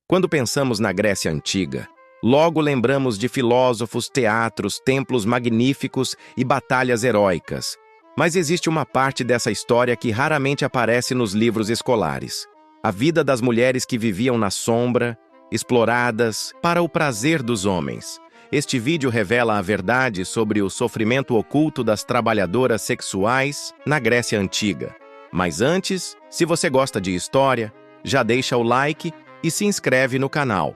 Quando pensamos na Grécia Antiga, logo lembramos de filósofos, teatros, templos magníficos e batalhas heróicas. Mas existe uma parte dessa história que raramente aparece nos livros escolares. A vida das mulheres que viviam na sombra, exploradas para o prazer dos homens. Este vídeo revela a verdade sobre o sofrimento oculto das trabalhadoras sexuais na Grécia Antiga. Mas antes, se você gosta de história, já deixa o like e se inscreve no canal.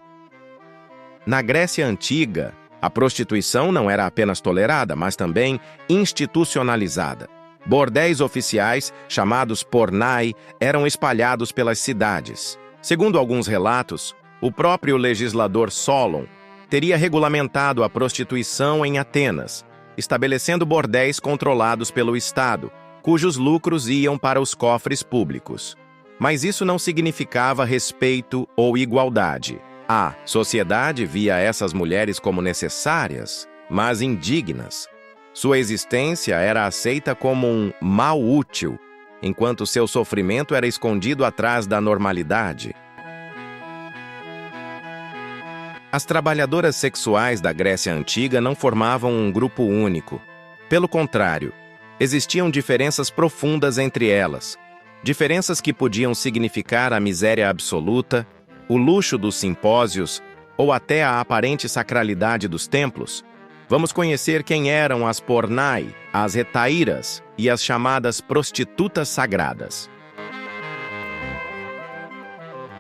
Na Grécia Antiga, a prostituição não era apenas tolerada, mas também institucionalizada. Bordéis oficiais, chamados pornai, eram espalhados pelas cidades. Segundo alguns relatos, o próprio legislador Solon teria regulamentado a prostituição em Atenas, estabelecendo bordéis controlados pelo Estado, cujos lucros iam para os cofres públicos. Mas isso não significava respeito ou igualdade. A sociedade via essas mulheres como necessárias, mas indignas. Sua existência era aceita como um mal útil, enquanto seu sofrimento era escondido atrás da normalidade. As trabalhadoras sexuais da Grécia Antiga não formavam um grupo único. Pelo contrário, existiam diferenças profundas entre elas. Diferenças que podiam significar a miséria absoluta, o luxo dos simpósios ou até a aparente sacralidade dos templos. Vamos conhecer quem eram as pornai, as hetairas e as chamadas prostitutas sagradas.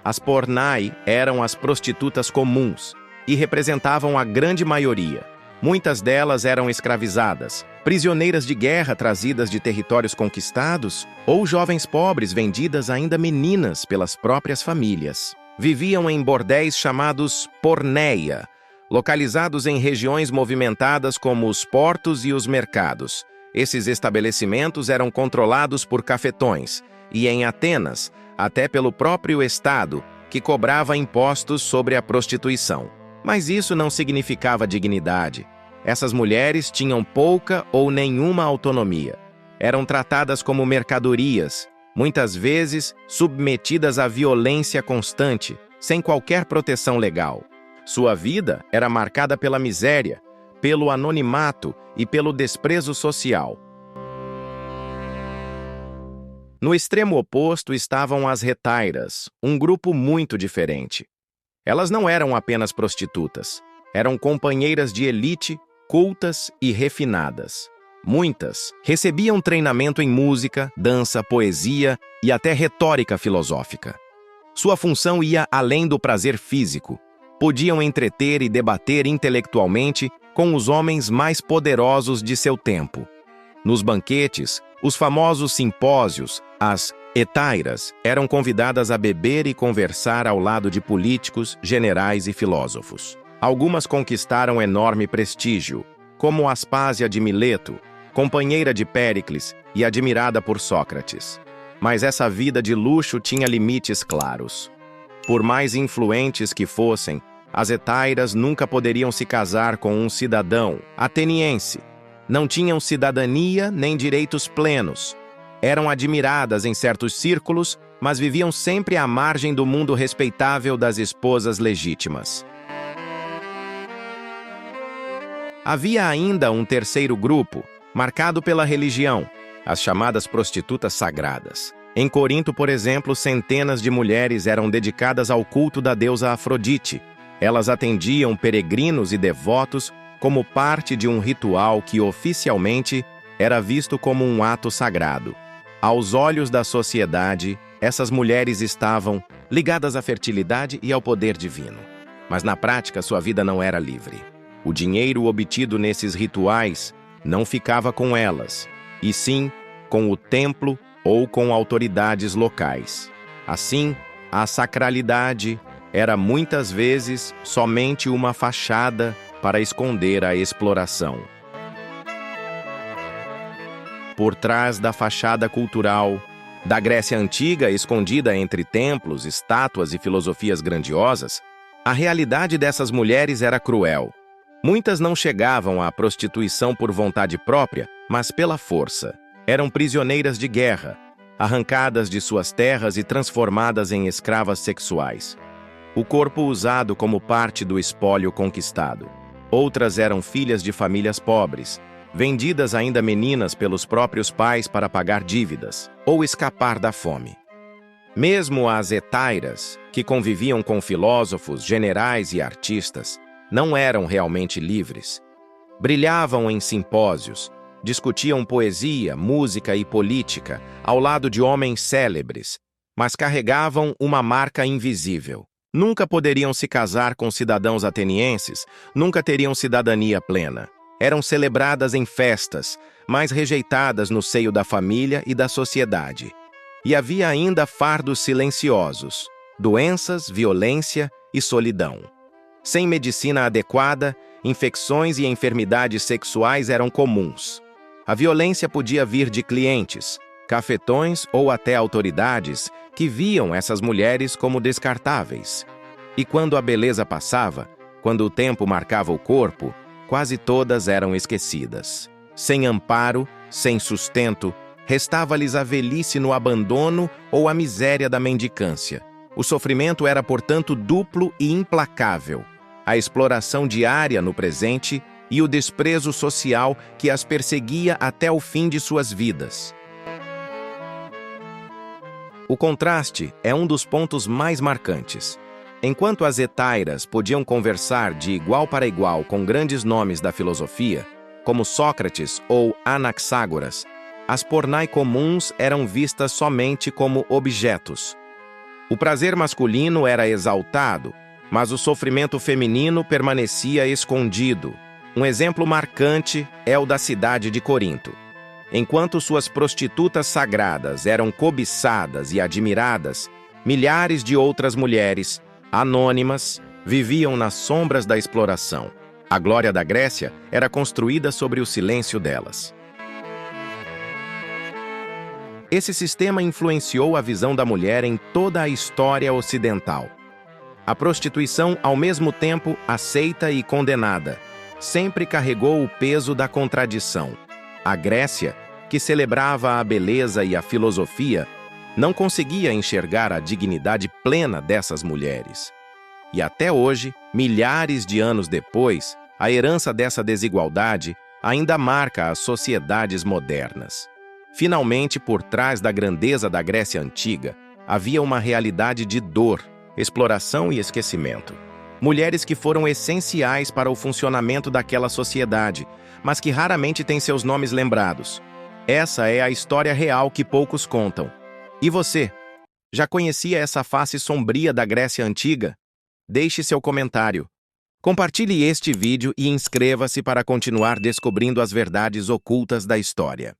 As pornai eram as prostitutas comuns e representavam a grande maioria. Muitas delas eram escravizadas, prisioneiras de guerra trazidas de territórios conquistados ou jovens pobres vendidas ainda meninas pelas próprias famílias. Viviam em bordéis chamados porneia, localizados em regiões movimentadas como os portos e os mercados. Esses estabelecimentos eram controlados por cafetões e, em Atenas, até pelo próprio Estado, que cobrava impostos sobre a prostituição. Mas isso não significava dignidade. Essas mulheres tinham pouca ou nenhuma autonomia. Eram tratadas como mercadorias, muitas vezes submetidas à violência constante, sem qualquer proteção legal. Sua vida era marcada pela miséria, pelo anonimato e pelo desprezo social. No extremo oposto estavam as hetairas, um grupo muito diferente. Elas não eram apenas prostitutas, eram companheiras de elite, cultas e refinadas. Muitas recebiam treinamento em música, dança, poesia e até retórica filosófica. Sua função ia além do prazer físico. Podiam entreter e debater intelectualmente com os homens mais poderosos de seu tempo. Nos banquetes, os famosos simpósios, as hetairas, eram convidadas a beber e conversar ao lado de políticos, generais e filósofos. Algumas conquistaram enorme prestígio, como Aspásia de Mileto, companheira de Péricles e admirada por Sócrates. Mas essa vida de luxo tinha limites claros. Por mais influentes que fossem, as hetairas nunca poderiam se casar com um cidadão ateniense. Não tinham cidadania nem direitos plenos. Eram admiradas em certos círculos, mas viviam sempre à margem do mundo respeitável das esposas legítimas. Havia ainda um terceiro grupo, marcado pela religião, as chamadas prostitutas sagradas. Em Corinto, por exemplo, centenas de mulheres eram dedicadas ao culto da deusa Afrodite. Elas atendiam peregrinos e devotos como parte de um ritual que oficialmente era visto como um ato sagrado. Aos olhos da sociedade, essas mulheres estavam ligadas à fertilidade e ao poder divino. Mas na prática, sua vida não era livre. O dinheiro obtido nesses rituais não ficava com elas, e sim com o templo ou com autoridades locais. Assim, a sacralidade era muitas vezes somente uma fachada para esconder a exploração. Por trás da fachada cultural da Grécia Antiga, escondida entre templos, estátuas e filosofias grandiosas, a realidade dessas mulheres era cruel. Muitas não chegavam à prostituição por vontade própria, mas pela força. Eram prisioneiras de guerra, arrancadas de suas terras e transformadas em escravas sexuais. o corpo usado como parte do espólio conquistado. Outras eram filhas de famílias pobres, vendidas ainda meninas pelos próprios pais para pagar dívidas ou escapar da fome. Mesmo as hetairas, que conviviam com filósofos, generais e artistas, não eram realmente livres. Brilhavam em simpósios, discutiam poesia, música e política ao lado de homens célebres, mas carregavam uma marca invisível. Nunca poderiam se casar com cidadãos atenienses, nunca teriam cidadania plena. Eram celebradas em festas, mas rejeitadas no seio da família e da sociedade. E havia ainda fardos silenciosos, doenças, violência e solidão. Sem medicina adequada, infecções e enfermidades sexuais eram comuns. A violência podia vir de clientes, cafetões ou até autoridades que viam essas mulheres como descartáveis. E quando a beleza passava, quando o tempo marcava o corpo, quase todas eram esquecidas. Sem amparo, sem sustento, restava-lhes a velhice no abandono ou a miséria da mendicância. O sofrimento era, portanto, duplo e implacável. A exploração diária no presente e o desprezo social que as perseguia até o fim de suas vidas. O contraste é um dos pontos mais marcantes. Enquanto as hetairas podiam conversar de igual para igual com grandes nomes da filosofia, como Sócrates ou Anaxágoras, as pornai comuns eram vistas somente como objetos. O prazer masculino era exaltado, mas o sofrimento feminino permanecia escondido. Um exemplo marcante é o da cidade de Corinto. Enquanto suas prostitutas sagradas eram cobiçadas e admiradas, milhares de outras mulheres, anônimas, viviam nas sombras da exploração. A glória da Grécia era construída sobre o silêncio delas. Esse sistema influenciou a visão da mulher em toda a história ocidental. A prostituição, ao mesmo tempo aceita e condenada, sempre carregou o peso da contradição. A Grécia, que celebrava a beleza e a filosofia, não conseguia enxergar a dignidade plena dessas mulheres. E até hoje, milhares de anos depois, a herança dessa desigualdade ainda marca as sociedades modernas. Finalmente, por trás da grandeza da Grécia Antiga, havia uma realidade de dor, exploração e esquecimento. Mulheres que foram essenciais para o funcionamento daquela sociedade, mas que raramente têm seus nomes lembrados. Essa é a história real que poucos contam. E você? Já conhecia essa face sombria da Grécia Antiga? Deixe seu comentário. Compartilhe este vídeo e inscreva-se para continuar descobrindo as verdades ocultas da história.